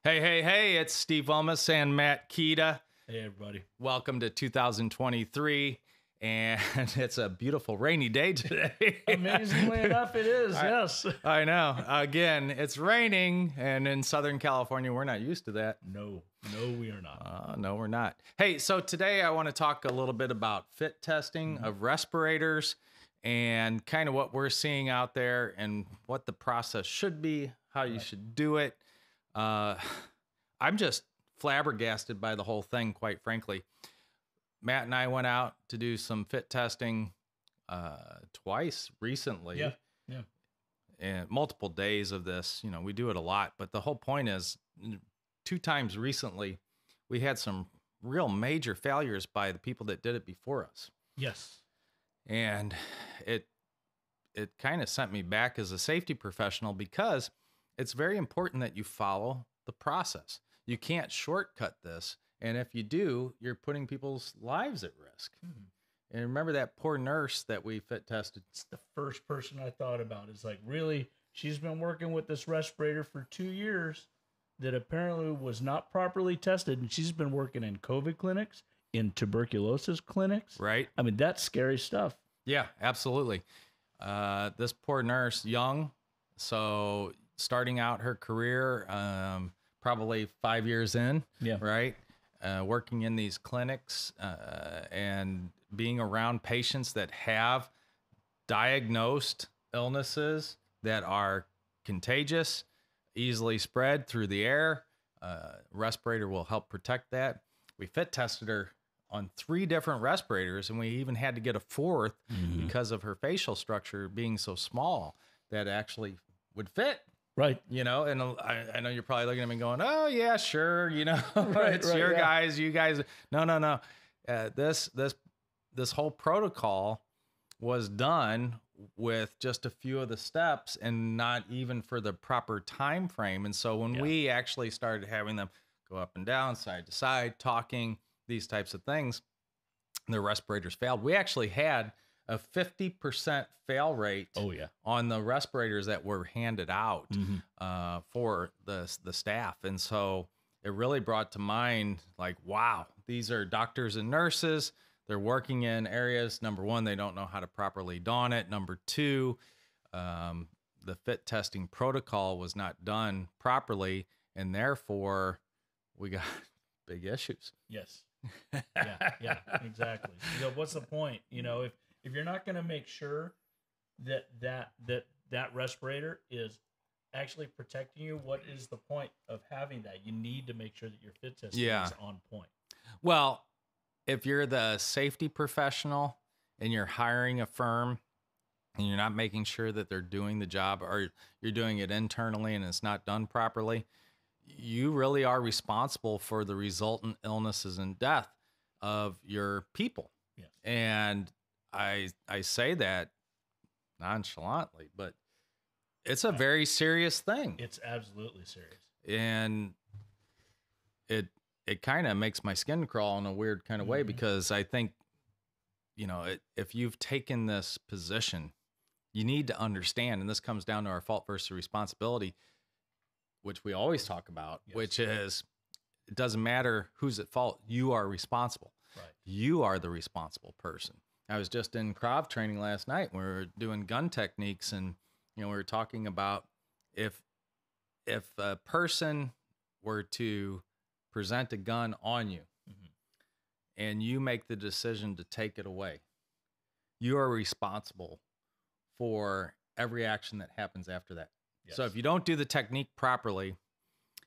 Hey, hey, hey, it's Steve Wilmes and Matt Keita. Hey, everybody. Welcome to 2023, and it's a beautiful rainy day today. Amazingly enough, it is, yes. I know. Again, it's raining, and in Southern California, we're not used to that. No, we are not. No, we're not. Hey, so today I want to talk a little bit about fit testing of respirators and kind of what we're seeing out there and what the process should be, how you should do it. I'm just flabbergasted by the whole thing, quite frankly. Matt and I went out to do some fit testing twice recently. Yeah. And multiple days of this. You know, we do it a lot, but the whole point is 2 times recently, we had some real major failures by the people that did it before us. Yes. And it kind of sent me back as a safety professional because it's very important that you follow the process. You can't shortcut this. And if you do, you're putting people's lives at risk. And remember that poor nurse that we fit tested? It's the first person I thought about. It's like, really, she's been working with this respirator for 2 years that apparently was not properly tested. And she's been working in COVID clinics, in tuberculosis clinics. Right. I mean, that's scary stuff. Yeah, absolutely. This poor nurse, young, so starting out her career, probably 5 years in, right? Working in these clinics and being around patients that have diagnosed illnesses that are contagious, easily spread through the air. Respirator will help protect that. We fit tested her on 3 different respirators, and we even had to get a 4th because of her facial structure being so small that actually would fit. Right. You know, and I know you're probably looking at me going, oh, yeah, sure. You know, it's your yeah. guys, you guys. No. This whole protocol was done with just a few of the steps and not even for the proper time frame. And so when we actually started having them go up and down, side to side, talking, these types of things, the respirators failed. We actually had a 50% fail rate on the respirators that were handed out for the staff. And so it really brought to mind, like, wow, these are doctors and nurses. They're working in areas, number 1, they don't know how to properly don it. Number 2, the fit testing protocol was not done properly, and therefore we got big issues. Yes. Yeah, exactly. You know, what's the point? You know, if you're not going to make sure that respirator is actually protecting you, what is the point of having that? You need to make sure that your fit testing is on point. Well, if you're the safety professional and you're hiring a firm and you're not making sure that they're doing the job, or you're doing it internally and it's not done properly, you really are responsible for the resultant illnesses and death of your people. Yes. And I say that nonchalantly, but it's a very serious thing. It's absolutely serious. And it kind of makes my skin crawl in a weird kind of way, because I think, you know, if you've taken this position, you need to understand, and this comes down to our fault versus responsibility, which we always talk about, which is, it doesn't matter who's at fault. You are responsible. Right. You are the responsible person. I was just in Krav training last night. We were doing gun techniques, and, you know, we were talking about if a person were to present a gun on you and you make the decision to take it away, you are responsible for every action that happens after that. Yes. So if you don't do the technique properly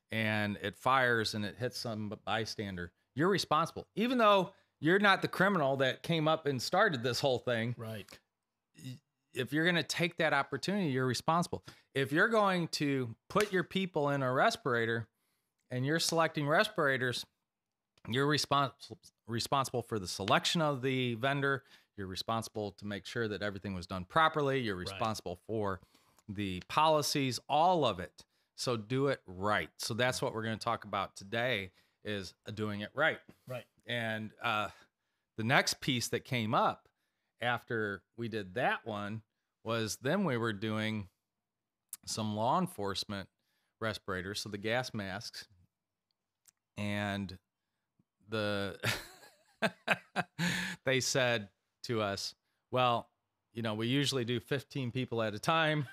and it fires and it hits some bystander, you're responsible. Even though you're not the criminal that came up and started this whole thing. Right. If you're going to take that opportunity, you're responsible. If you're going to put your people in a respirator and you're selecting respirators, you're responsible for the selection of the vendor. You're responsible to make sure that everything was done properly. You're responsible for the policies, all of it. So do it right. So that's what we're going to talk about today, is doing it right. Right. And the next piece that came up after we did that one was then we were doing some law enforcement respirators, so the gas masks, And they said to us, well, we usually do 15 people at a time,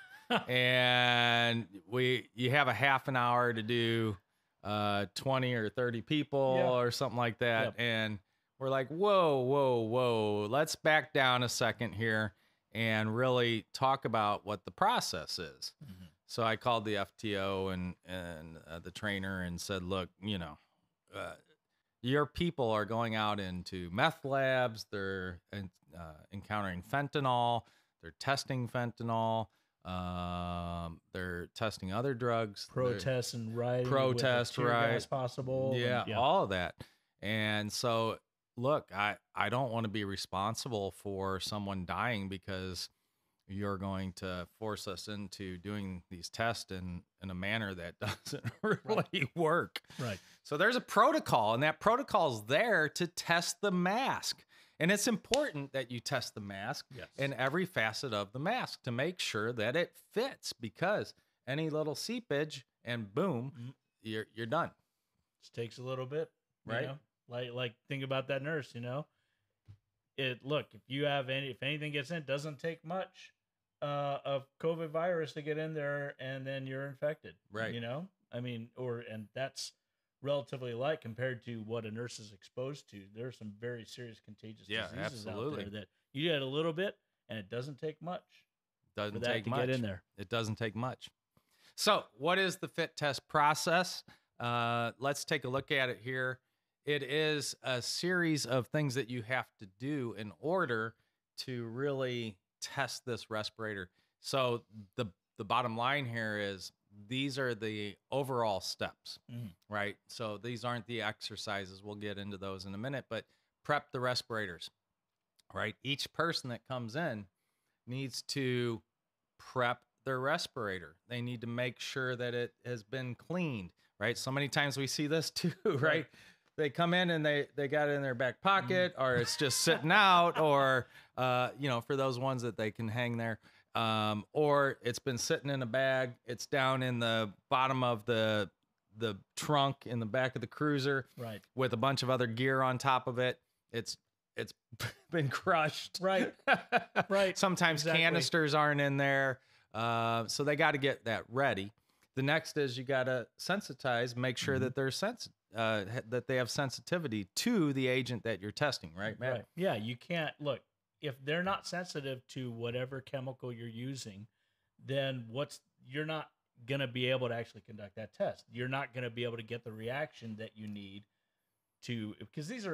and you have a half an hour to do 20 or 30 people or something like that. Yep. And we're like, whoa, let's back down a second here and really talk about what the process is. Mm-hmm. So I called the FTO and the trainer and said, look, your people are going out into meth labs. They're encountering fentanyl. They're testing fentanyl. They're testing other drugs. Protest and rioting. Protest, right? As possible. Yeah, all of that. And so, look, I don't want to be responsible for someone dying because you're going to force us into doing these tests in a manner that doesn't really work. Right. So there's a protocol, and that protocol is there to test the mask. And it's important that you test the mask in every facet of the mask to make sure that it fits, because any little seepage and boom, you're done. Just takes a little bit, right? Like think about that nurse, if anything gets in, it doesn't take much of COVID virus to get in there, and then you're infected. Right. And that's relatively light compared to what a nurse is exposed to. There are some very serious contagious diseases out there that you get a little bit, and it doesn't take much. Doesn't take much. Get in there. It doesn't take much. So, what is the fit test process? Let's take a look at it here. It is a series of things that you have to do in order to really test this respirator. So the bottom line here is these are the overall steps, right? So these aren't the exercises. We'll get into those in a minute, but prep the respirators, right? Each person that comes in needs to prep their respirator. They need to make sure that it has been cleaned, right? So many times we see this too, right? They come in and they got it in their back pocket, or it's just sitting out, or, for those ones that they can hang there, or it's been sitting in a bag. It's down in the bottom of the trunk in the back of the cruiser, right, with a bunch of other gear on top of it. It's been crushed. Right. Right. Sometimes canisters aren't in there. So they got to get that ready. The next is you got to sensitize, make sure that they're that they have sensitivity to the agent that you're testing, right, Matt? Right. Yeah, you can't look if they're not sensitive to whatever chemical you're using, then you're not going to be able to actually conduct that test. You're not going to be able to get the reaction that you need to, because these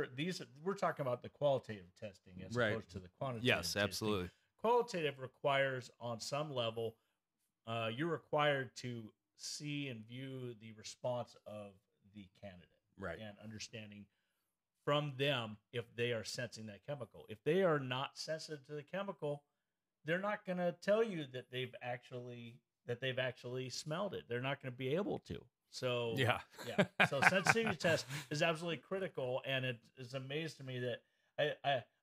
we're talking about the qualitative testing as opposed to the quantitative. Yes, absolutely. Testing. Qualitative requires, on some level, you're required to see and view the response of the candidate, right, and understanding from them if they are sensing that chemical. If they are not sensitive to the chemical, they're not going to tell you that they've actually smelled it. They're not going to be able to. So yeah. So sensitivity test is absolutely critical, and it is amazed to me that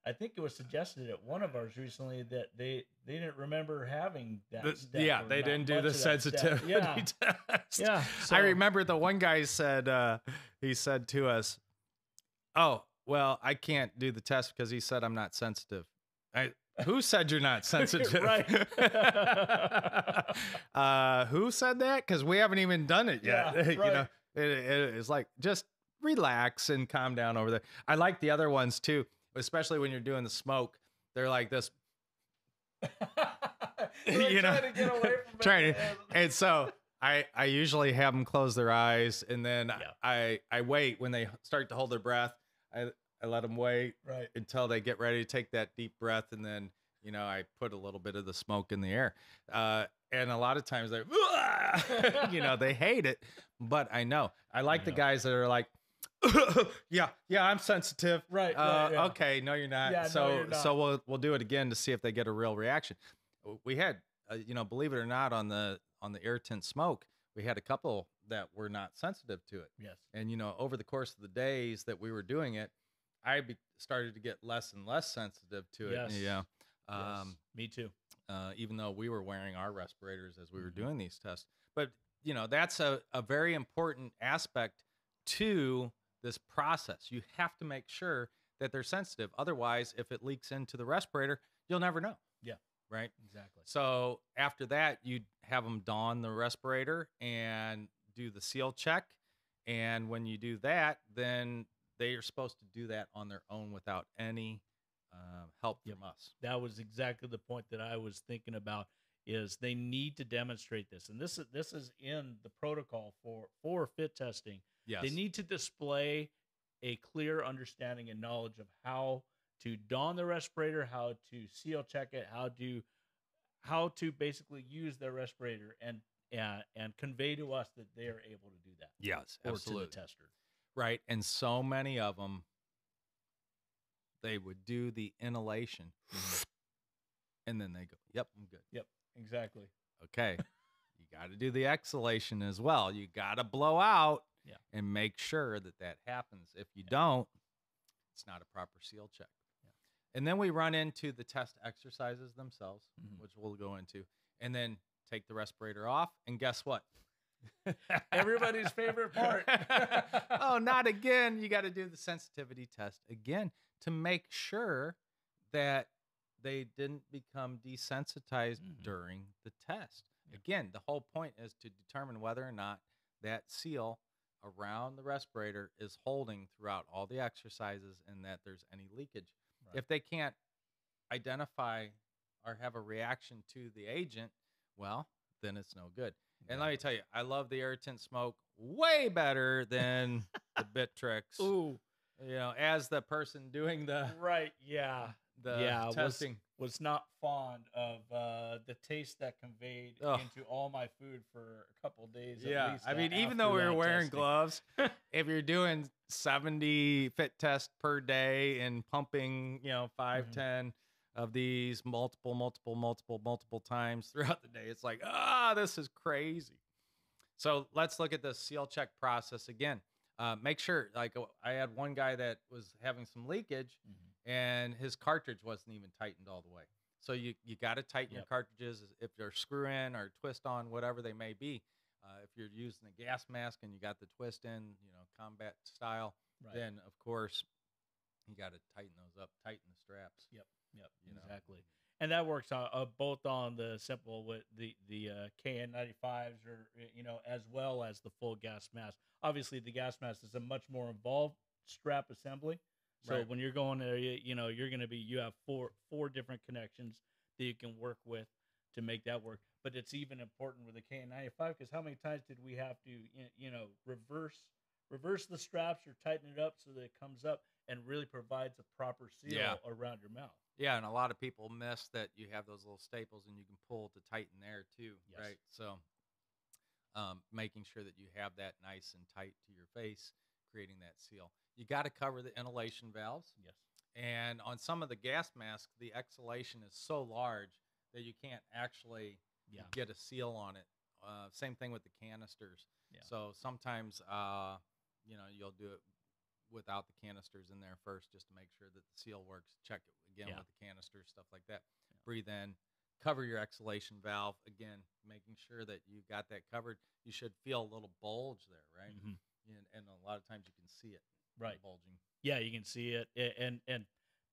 I think it was suggested at one of ours recently that they didn't remember having that step. Yeah, they didn't do the sensitivity test. Yeah. So, I remember the one guy said he said to us, "Oh, well, I can't do the test because he said I'm not sensitive." Who said you're not sensitive? Right. Who said that? Because we haven't even done it yet. Yeah, right. It's like, just relax and calm down over there. I like the other ones too, especially when you're doing the smoke. They're like this. Trying to get away from it. And so I usually have them close their eyes, and then I wait when they start to hold their breath. I let them wait until they get ready to take that deep breath, and then I put a little bit of the smoke in the air. And a lot of times they hate it, but I like the guys that are like, yeah, I'm sensitive. Right. Okay, no, you're not. Yeah, so we'll do it again to see if they get a real reaction. We had, believe it or not, on the irritant smoke, we had a couple that were not sensitive to it. Yes. And over the course of the days that we were doing it, I started to get less and less sensitive to it. Yes. Yeah. Yes. Me too. Even though we were wearing our respirators as we were doing these tests. But, that's a very important aspect to this process. You have to make sure that they're sensitive. Otherwise, if it leaks into the respirator, you'll never know. Yeah. Right? Exactly. So after that, you have them don the respirator and do the seal check. And when you do that, then they are supposed to do that on their own without any help from us. That was exactly the point that I was thinking about. Is they need to demonstrate this, and this is in the protocol for fit testing. Yes. They need to display a clear understanding and knowledge of how to don the respirator, how to seal check it, how to basically use their respirator, and convey to us that they are able to do that. Yes, or absolutely. to the tester. Right, and so many of them, they would do the inhalation, and then they go, "Yep, I'm good." Yep, exactly. Okay, you got to do the exhalation as well. You got to blow out and make sure that that happens. If you don't, it's not a proper seal check. And then we run into the test exercises themselves, which we'll go into, and then take the respirator off. And guess what? Everybody's favorite part. Oh, not again. You got to do the sensitivity test again to make sure that they didn't become desensitized during the test. Again, the whole point is to determine whether or not that seal around the respirator is holding throughout all the exercises and that there's any leakage. Right. If they can't identify or have a reaction to the agent, well, then it's no good. And let me tell you, I love the irritant smoke way better than the Bitrix. Ooh. You know, as the person doing the testing was not fond of the taste that conveyed into all my food for a couple of days. Yeah, at least, I mean, even though we were wearing testing. gloves, if you're doing 70 fit tests per day and pumping, 5, 10 of these multiple times throughout the day, it's like, this is crazy. So let's look at the seal check process again. Make sure, like I had one guy that was having some leakage and his cartridge wasn't even tightened all the way. So you got to tighten your cartridges if they're screw in or twist on, whatever they may be. If you're using a gas mask and you got the twist in, combat style, then of course you got to tighten those up, tighten the straps. Yep, exactly. And that works both on the simple with the KN95s or as well as the full gas mask. Obviously, the gas mask is a much more involved strap assembly. So when you're going there, you're going to you have four different connections that you can work with to make that work. But it's even important with the KN95 because how many times did we have to reverse the straps or tighten it up so that it comes up and really provides a proper seal around your mouth. Yeah, and a lot of people miss that you have those little staples and you can pull to tighten there too, right? So making sure that you have that nice and tight to your face, creating that seal. You got to cover the inhalation valves. Yes. And on some of the gas masks, the exhalation is so large that you can't actually get a seal on it. Same thing with the canisters. Yeah. So sometimes, you'll do it without the canisters in there first just to make sure that the seal works. Check it again with the canisters, stuff like that. Yeah. Breathe in, cover your exhalation valve. Again, making sure that you got that covered. You should feel a little bulge there, right? And a lot of times you can see it bulging. Yeah, you can see it. And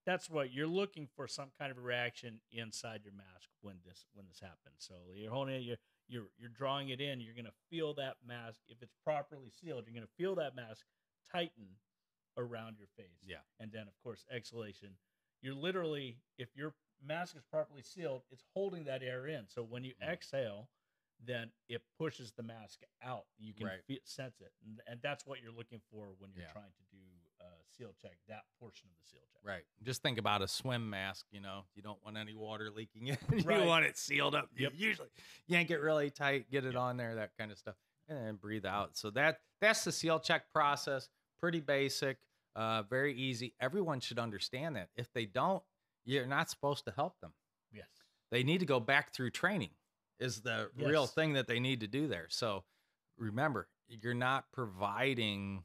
that's what you're looking for, some kind of a reaction inside your mask when this happens. So you're holding it, you're drawing it in, you're going to feel that mask. If it's properly sealed, you're going to feel that mask tighten around your face. Yeah. And then, of course, exhalation. You're literally, if your mask is properly sealed, it's holding that air in. So when you exhale, then it pushes the mask out. You can sense it. And that's what you're looking for when you're trying to do seal check, that portion of the seal check. Right. Just think about a swim mask, you don't want any water leaking in. You want it sealed up. Yep. Usually yank it really tight, get it on there, that kind of stuff, and then breathe out. So that's the seal check process. Pretty basic, very easy. Everyone should understand that. If they don't, you're not supposed to help them. Yes. They need to go back through training is the real thing that they need to do there. So remember, you're not providing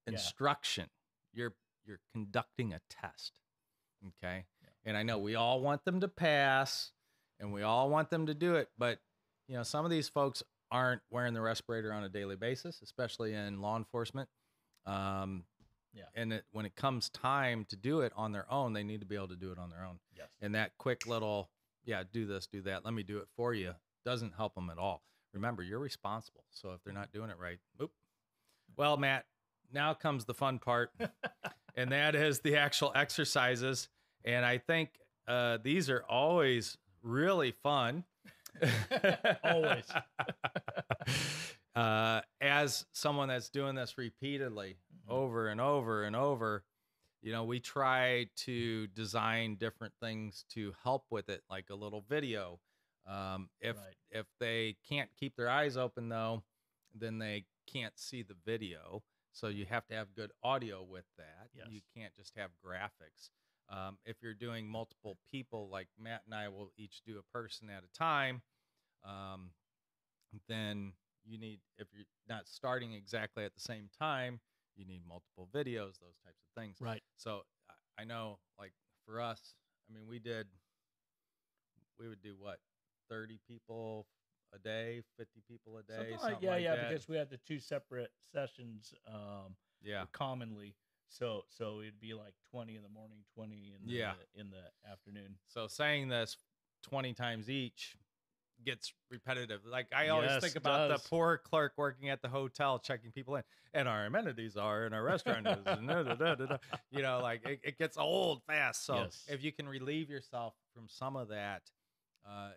instruction. You're conducting a test. Okay. Yeah. And I know we all want them to pass and we all want them to do it, but some of these folks aren't wearing the respirator on a daily basis, especially in law enforcement. And when it comes time to do it on their own, they need to be able to do it on their own. Yes. And that quick little, do this, do that, let me do it for you, doesn't help them at all. Remember, you're responsible. So if they're not doing it right, oop. Well, Matt, now comes the fun part, and that is the actual exercises. And I think these are always really fun. Always. As someone that's doing this repeatedly over and over and over, we try to design different things to help with it, like a little video. If they can't keep their eyes open, though, then they can't see the video. So you have to have good audio with that. Yes. You can't just have graphics. If you're doing multiple people, like Matt and I will each do a person at a time, then you need, if you're not starting exactly at the same time, you need multiple videos, those types of things. Right. So I know, like for us, I mean, we would do what, 30 people a day, 50 people a day, something like that. Because we had the 2 separate sessions commonly. So it'd be like 20 in the morning, 20 in the afternoon. So saying this 20 times each gets repetitive. Like I always think about the poor clerk working at the hotel checking people in, and our amenities are, and our restaurant is, and like it gets old fast. So if you can relieve yourself from some of that,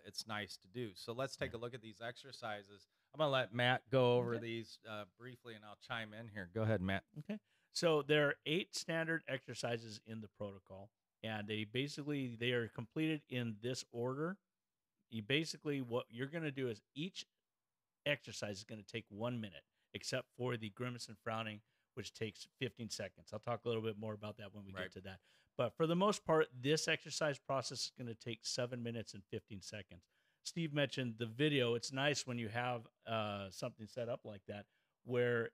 it's nice to do. So let's take a look at these exercises. I'm going to let Matt go over these briefly, and I'll chime in here. Go ahead, Matt. Okay. So there are 8 standard exercises in the protocol, and they are completed in this order. What you're going to do is each exercise is going to take 1 minute, except for the grimace and frowning, which takes 15 seconds. I'll talk a little bit more about that when we get to that. But for the most part, this exercise process is going to take 7 minutes and 15 seconds. Steve mentioned the video. It's nice when you have something set up like that, where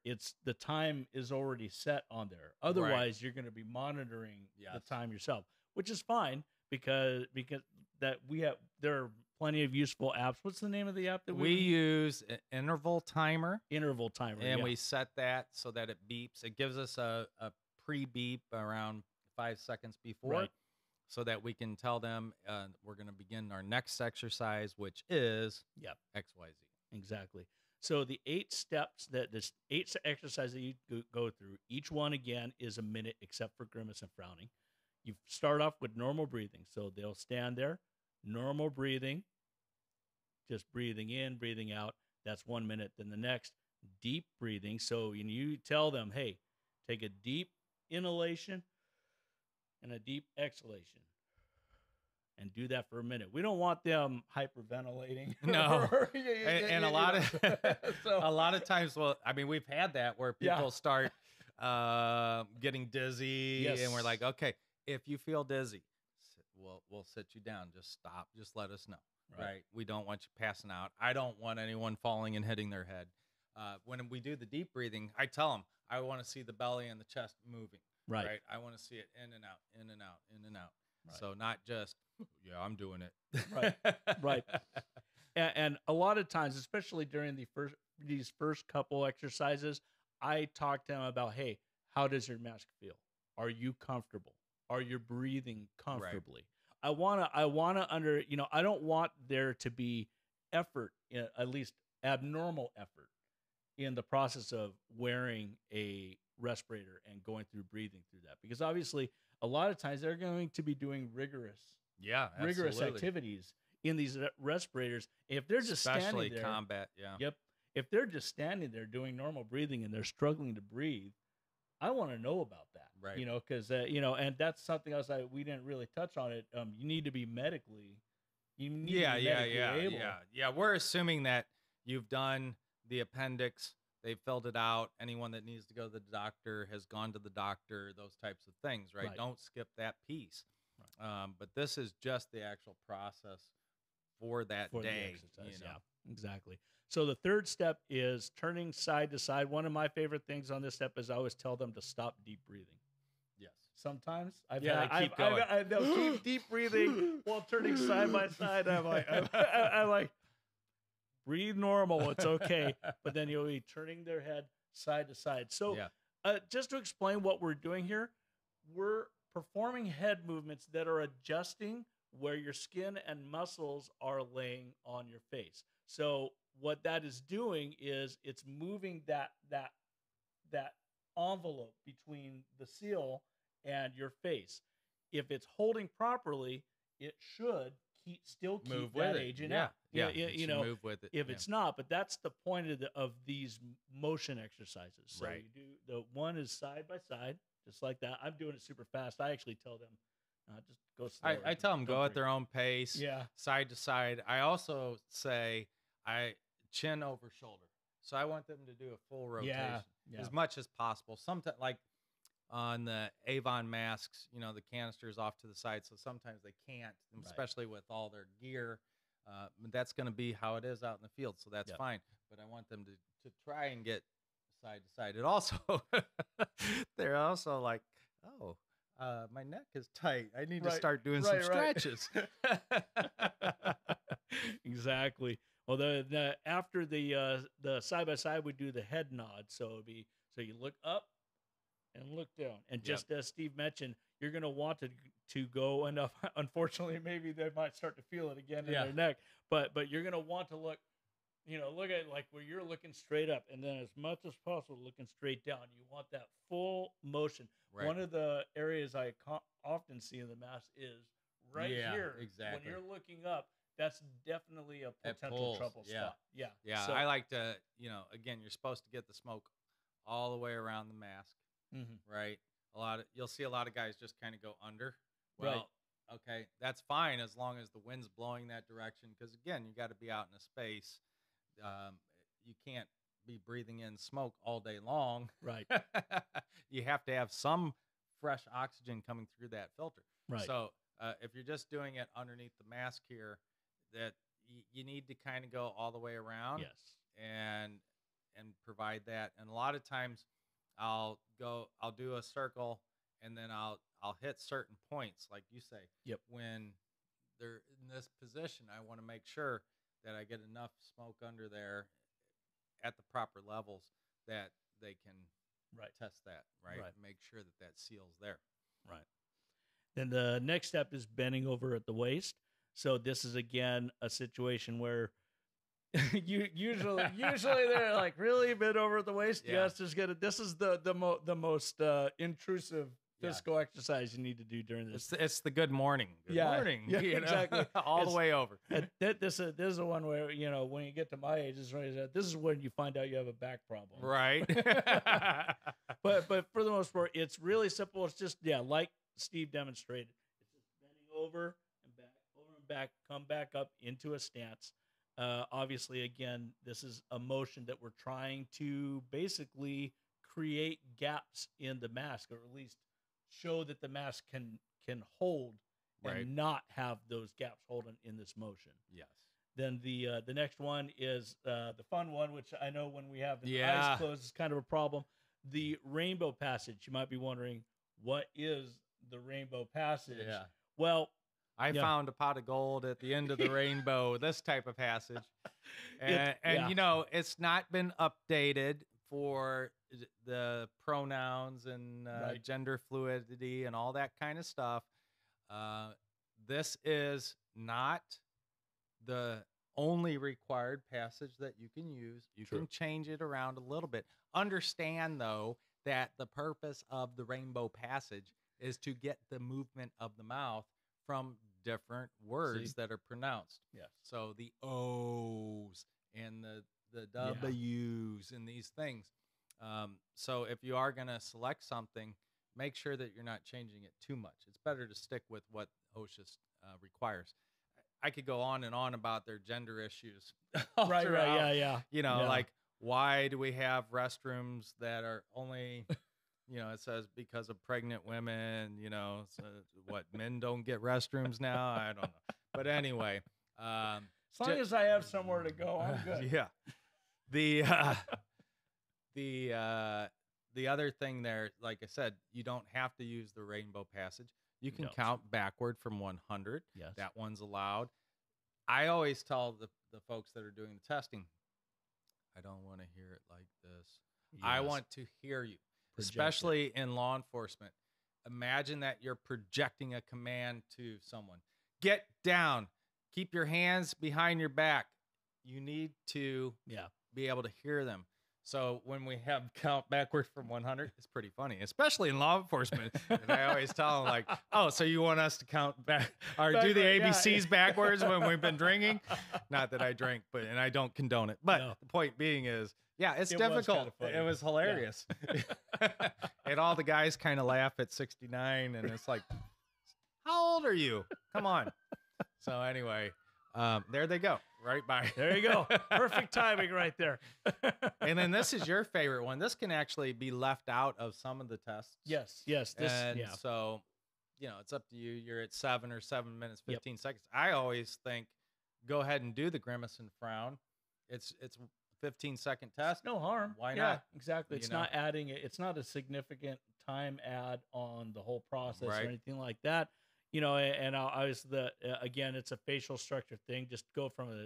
the time is already set on there. Otherwise, you're going to be monitoring the time yourself, which is fine because there are plenty of useful apps. What's the name of the app that we use? An interval timer. Interval timer, and we set that so that it beeps. It gives us a pre-beep around 5 seconds before, so that we can tell them we're going to begin our next exercise, which is XYZ. Exactly. So the 8 steps, there's 8 exercises that you go through. Each one, again, is a minute, except for grimace and frowning. You start off with normal breathing. So they'll stand there, normal breathing, just breathing in, breathing out. That's 1 minute. Then the next, deep breathing. So you tell them, hey, take a deep inhalation and a deep exhalation, and do that for a minute. We don't want them hyperventilating. No. And a lot of times, well, I mean, we've had that where people start getting dizzy, and we're like, okay, if you feel dizzy, we'll sit you down. Just stop. Just let us know. Right? We don't want you passing out. I don't want anyone falling and hitting their head. When we do the deep breathing, I tell them, I want to see the belly and the chest moving. Right. I want to see it in and out, in and out, in and out. Right. So not just, I'm doing it. Right. And a lot of times, especially during these first couple exercises, I talk to them about, hey, how does your mask feel? Are you comfortable? Are you breathing comfortably? Right. I want to I don't want there to be effort, at least abnormal effort, in the process of wearing a respirator and going through breathing through that, because obviously a lot of times they're going to be doing rigorous activities in these respirators. If they're just especially standing there, combat, if they're just standing there doing normal breathing and they're struggling to breathe, I want to know about that, right? Because and that's something else we didn't really touch on it. You need to be medically, able. Yeah. We're assuming that you've done the appendix. They've filled it out. Anyone that needs to go to the doctor has gone to the doctor, those types of things, right? Don't skip that piece. Right. But this is just the actual process for that day. Exactly. So the third step is turning side to side. One of my favorite things on this step is I always tell them to stop deep breathing. Yes. Sometimes they'll keep deep breathing while turning side by side. I'm like, breathe normal. It's okay. But then you'll be turning their head side to side. So just to explain what we're doing here, we're performing head movements that are adjusting where your skin and muscles are laying on your face. So what that is doing is it's moving that envelope between the seal and your face. If it's holding properly, it should still keep that agent out. You know, move with it. If it's not, but that's the point of these motion exercises. So you do the one is side by side, just like that. I'm doing it super fast. I actually tell them, just go slower. I tell them go at their own pace, side to side. I also say chin over shoulder. So I want them to do a full rotation as much as possible. Sometimes, like on the Avon masks, you know, the canister is off to the side, so sometimes they can't, especially with all their gear. That's going to be how it is out in the field, so that's fine. But I want them to try and get side to side. It also, they're also like, oh, my neck is tight. I need to start doing some stretches. Exactly. Well, after the side by side, we do the head nod. So you look up and look down, and just as Steve mentioned, you're going to want to go enough. Unfortunately, maybe they might start to feel it again in their neck, but you're going to want to look at like where you're looking straight up, and then as much as possible looking straight down. You want that full motion. Right. One of the areas I often see in the mask is right here. Exactly. When you're looking up, that's definitely a potential trouble spot. Yeah. So, I like to, again, you're supposed to get the smoke all the way around the mask, right? You'll see a lot of guys just kind of go under. Well, okay, that's fine as long as the wind's blowing that direction. Because again, you got to be out in a space. You can't be breathing in smoke all day long. Right. You have to have some fresh oxygen coming through that filter. Right. So if you're just doing it underneath the mask here, that you need to kind of go all the way around. Yes. And provide that. And a lot of times I'll do a circle, and then I'll hit certain points, like you say. Yep. When they're in this position, I want to make sure that I get enough smoke under there at the proper levels that they can test that, right? Make sure that seal's there. Right. Then the next step is bending over at the waist. So this is, again, a situation where usually they're like, really bent over at the waist. Yes, just get it. This is the most intrusive physical exercise you need to do during this. It's the good morning. Good morning. Yeah, exactly. All the way over. This is the one where, when you get to my age, this is when you find out you have a back problem. Right. but for the most part, it's really simple. It's just, like Steve demonstrated. It's just bending over and back, come back up into a stance. Obviously, again, this is a motion that we're trying to basically create gaps in the mask, or at least show that the mask can hold and not have those gaps holding in this motion. Yes. Then the next one is the fun one, which I know when we have the eyes closed is kind of a problem. The rainbow passage. You might be wondering, what is the rainbow passage? Yeah. Well, I found a pot of gold at the end of the rainbow, this type of passage. And it's not been updated for the pronouns and gender fluidity and all that kind of stuff. This is not the only required passage that you can use. You can change it around a little bit. Understand, though, that the purpose of the rainbow passage is to get the movement of the mouth from different words that are pronounced. Yes. So the O's and the W's and these things. So if you are going to select something, make sure that you're not changing it too much. It's better to stick with what OSHA requires. I could go on and on about their gender issues. Right. Like, why do we have restrooms that are only... it says because of pregnant women, so what, men don't get restrooms now? I don't know. But anyway. As long as I have somewhere to go, I'm good. Yeah. The other thing there, like I said, you don't have to use the rainbow passage. You can count backward from 100. Yes. That one's allowed. I always tell the folks that are doing the testing, I don't want to hear it like this. I want to hear you, especially in law enforcement. Imagine that you're projecting a command to someone. Get down. Keep your hands behind your back. You need to be able to hear them. So when we have count backward from 100, it's pretty funny, especially in law enforcement. And I always tell them, like, oh, so you want us to count back or do the ABCs backwards when we've been drinking? Not that I drink, and I don't condone it. But the point being is, it's difficult. It was hilarious. Yeah. And all the guys kind of laugh at 69, and it's like, how old are you? Come on. So anyway, there they go. Right by. There you go. Perfect timing right there. And then this is your favorite one. This can actually be left out of some of the tests. Yes. So, it's up to you. You're at 7 or 7 minutes, 15 seconds. I always think, go ahead and do the grimace and frown. It's 15-second test. No harm. Why not? Exactly. It's not adding it. It's not a significant time add on the whole process or anything like that. And I was again, it's a facial structure thing. Just go from a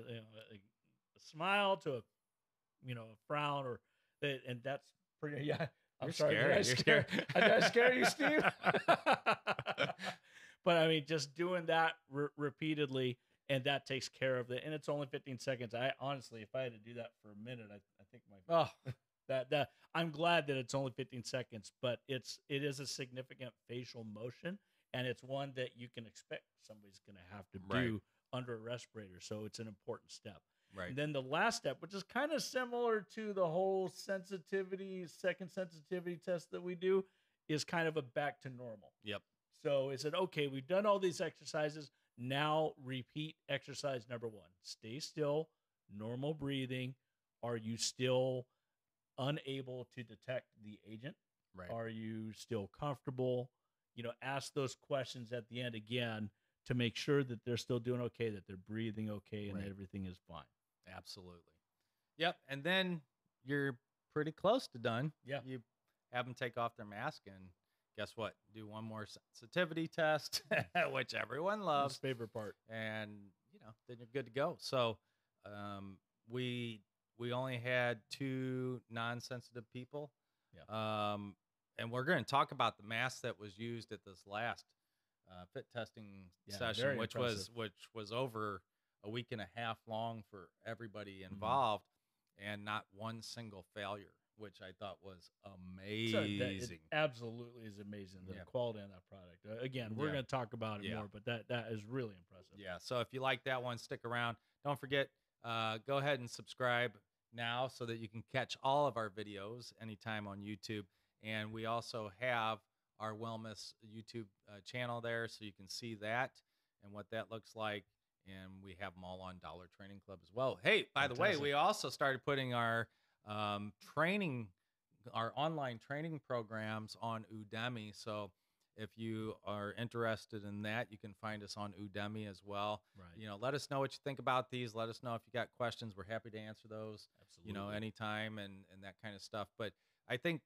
smile to a frown and that's pretty. Yeah, I'm sorry. You're scared. Did I scare you, Steve? But I mean, just doing that repeatedly, and that takes care of it. And it's only 15 seconds. I honestly, if I had to do that for a minute, I think that I'm glad that it's only 15 seconds, but it is a significant facial motion. And it's one that you can expect somebody's going to have to do under a respirator. So it's an important step. Right. And then the last step, which is kind of similar to the whole second sensitivity test that we do, is kind of a back to normal. Yep. So is it, okay, we've done all these exercises. Now repeat exercise number 1. Stay still, normal breathing. Are you still unable to detect the agent? Right. Are you still comfortable? Ask those questions at the end again to make sure that they're still doing okay, that they're breathing okay, and that everything is fine. Absolutely. Yep. And then you're pretty close to done. Yeah. You have them take off their mask, and guess what? Do one more sensitivity test, which everyone loves. His favorite part. And, then you're good to go. So we only had 2 non-sensitive people. Yeah. And we're going to talk about the mask that was used at this last fit testing session, which was over a week and a half long for everybody involved, and not one single failure, which I thought was amazing. It absolutely is amazing, the quality of that product. Again, we're going to talk about it more, but that is really impressive. Yeah. So if you like that one, stick around. Don't forget, go ahead and subscribe now so that you can catch all of our videos anytime on YouTube. And we also have our Wilmes YouTube channel there, so you can see that and what that looks like. And we have them all on Dollar Training Club as well. Hey, by the way, we also started putting our online training programs on Udemy. So if you are interested in that, you can find us on Udemy as well. Right. Let us know what you think about these. Let us know if you got questions. We're happy to answer those. Absolutely. Anytime and that kind of stuff. But I think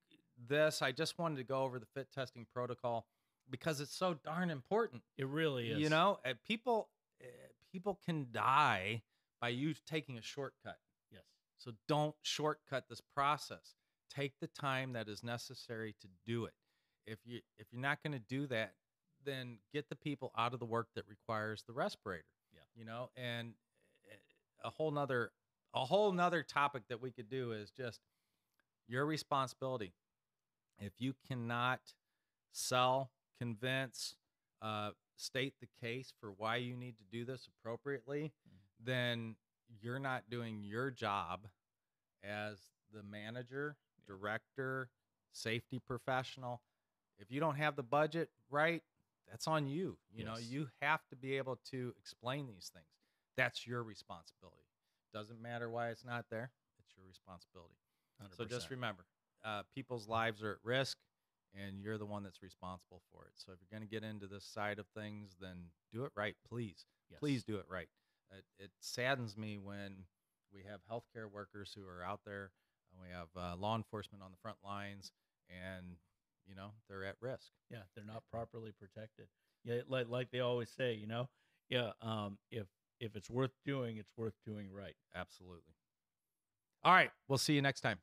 I just wanted to go over the fit testing protocol because it's so darn important. It really is. People can die by you taking a shortcut. Yes. So don't shortcut this process. Take the time that is necessary to do it. If you're not going to do that, then get the people out of the work that requires the respirator. Yeah. And a whole nother topic that we could do is just your responsibility. If you cannot sell, convince, state the case for why you need to do this appropriately, then you're not doing your job as the manager, director, safety professional. If you don't have the budget right, that's on you. You have to be able to explain these things. That's your responsibility. Doesn't matter why it's not there. It's your responsibility. 100%. So just remember, people's lives are at risk, and you're the one that's responsible for it. So if you're going to get into this side of things, then do it right, please. Yes. Please do it right. It saddens me when we have healthcare workers who are out there, and we have law enforcement on the front lines, and they're at risk. Yeah, they're not properly protected. Yeah, like they always say, if if it's worth doing, it's worth doing right. Absolutely. All right. We'll see you next time.